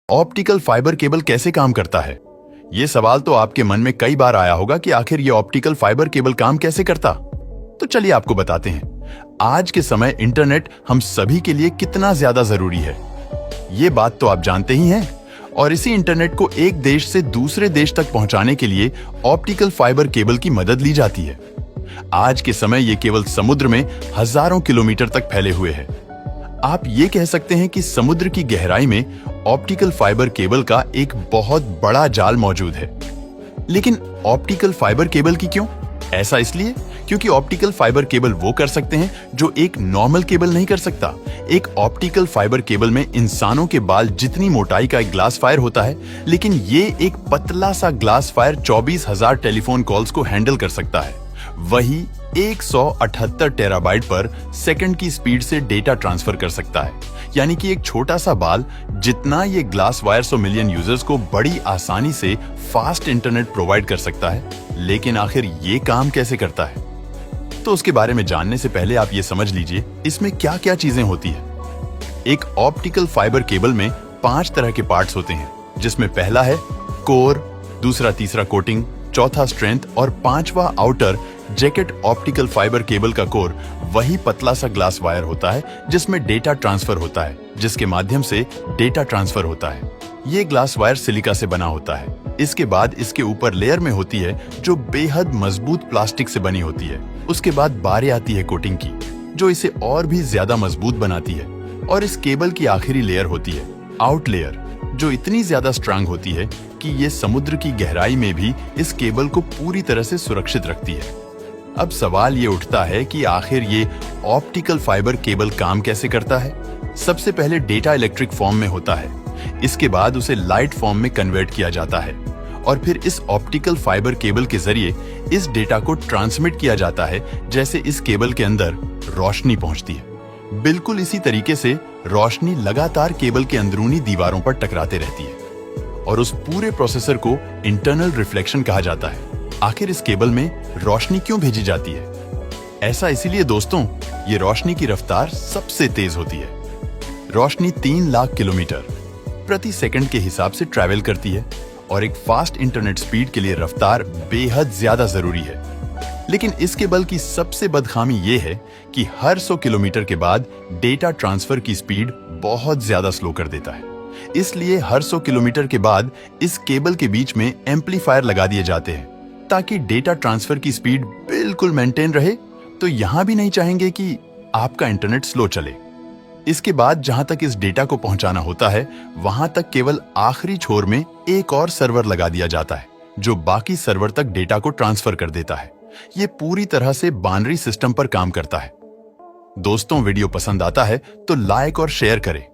Optical fibre cable कैसे काम करता है? ये सवाल तो आपके मन में कई बार आया होगा कि आखिर ये ऑप्टिकल फाइबर केबल काम कैसे करता। तो चलिए आपको बताते हैं। आज के समय इंटरनेट हम सभी के लिए कितना ज्यादा जरूरी है, ये बात तो आप जानते ही हैं। और इसी इंटरनेट को एक देश से दूसरे देश तक पहुंचाने के लिए ऑप्टिकल फाइबर केबल की मदद ली जाती है। आज के समय ये केवल समुद्र में हजारों किलोमीटर तक फैले हुए हैं। आप ये कह सकते हैं कि समुद्र की गहराई में ऑप्टिकल फाइबर केबल का एक बहुत बड़ा जाल मौजूद है। लेकिन ऑप्टिकल फाइबर केबल की क्यों? ऐसा इसलिए क्योंकि ऑप्टिकल फाइबर केबल वो कर सकते हैं जो एक नॉर्मल केबल नहीं कर सकता। एक ऑप्टिकल फाइबर केबल में इंसानों के बाल जितनी मोटाई का एक ग्लास फायर होता है, लेकिन ये एक पतला सा ग्लास फायर 24,000 टेलीफोन कॉल्स को हैंडल कर सकता है। वही 178 टेराबाइट पर सेकंड की स्पीड से डेटा ट्रांसफर कर सकता है। यानी कि एक छोटा सा बाल जितना ये ग्लास वायर 100 मिलियन यूजर्स को बड़ी आसानी से फास्ट इंटरनेट प्रोवाइड कर सकता है। लेकिन आखिर ये काम कैसे करता है? तो उसके बारे में जानने से पहले आप ये समझ लीजिए इसमें क्या क्या चीजें होती है। एक ऑप्टिकल फाइबर केबल में 5 तरह के पार्ट्स होते हैं, जिसमें पहला है कोर, दूसरा तीसरा कोटिंग, चौथा स्ट्रेंथ और पांचवा outer jacket. Optical fibre cable का कोर वही पतला सा ग्लास वायर होता है जिसमें डेटा ट्रांसफर होता है, जिसके माध्यम से डेटा ट्रांसफर होता है। ये ग्लास वायर सिलिका से बना होता है। इसके बाद इसके ऊपर लेयर में होती है जो बेहद मजबूत प्लास्टिक से बनी होती है। उसके बाद बारी आती है कोटिंग की, जो इसे और भी ज्यादा मजबूत बनाती है। और इस केबल की आखिरी लेयर होती है आउट लेयर, जो इतनी ज्यादा स्ट्रांग होती है कि ये समुद्र की गहराई में भी इस केबल को पूरी तरह से सुरक्षित रखती है। अब सवाल ये उठता है कि आखिर ये ऑप्टिकल फाइबर केबल काम कैसे करता है? सबसे पहले डेटा इलेक्ट्रिक फॉर्म में होता है। इसके बाद उसे लाइट फॉर्म में कन्वर्ट किया जाता है और फिर इस ऑप्टिकल फाइबर केबल के जरिए इस डेटा को ट्रांसमिट किया जाता है, जैसे इस केबल के अंदर रोशनी पहुंचती है। बिल्कुल इसी तरीके से रोशनी लगातार केबल के अंदरूनी दीवारों पर टकराते रहती है और उस पूरे प्रोसेसर को इंटरनल रिफ्लेक्शन कहा जाता है। आखिर इस केबल में रोशनी क्यों भेजी जाती है? ऐसा इसीलिए दोस्तों, ये रोशनी की रफ्तार सबसे तेज होती है। रोशनी 3 लाख किलोमीटर प्रति सेकंड के हिसाब से ट्रैवल करती है और एक फास्ट इंटरनेट स्पीड के लिए रफ्तार बेहद ज्यादा जरूरी है। लेकिन इस केबल की सबसे बदखामी ये है कि हर 100 किलोमीटर के बाद डेटा ट्रांसफर की स्पीड बहुत ज्यादा स्लो कर देता है। इसलिए हर 100 किलोमीटर के बाद इस केबल के बीच में एम्पलीफायर लगा दिए जाते हैं ताकि डेटा ट्रांसफर की स्पीड बिल्कुल मेंटेन रहे। तो यहां भी नहीं चाहेंगे कि आपका इंटरनेट स्लो चले। इसके बाद जहां तक इस डेटा को पहुंचाना होता है, वहां तक केवल आखिरी छोर में एक और सर्वर लगा दिया जाता है, जो बाकी सर्वर तक डेटा को ट्रांसफर कर देता है। ये पूरी तरह से बाइनरी सिस्टम पर काम करता है। दोस्तों, वीडियो पसंद आता है तो लाइक और शेयर करें।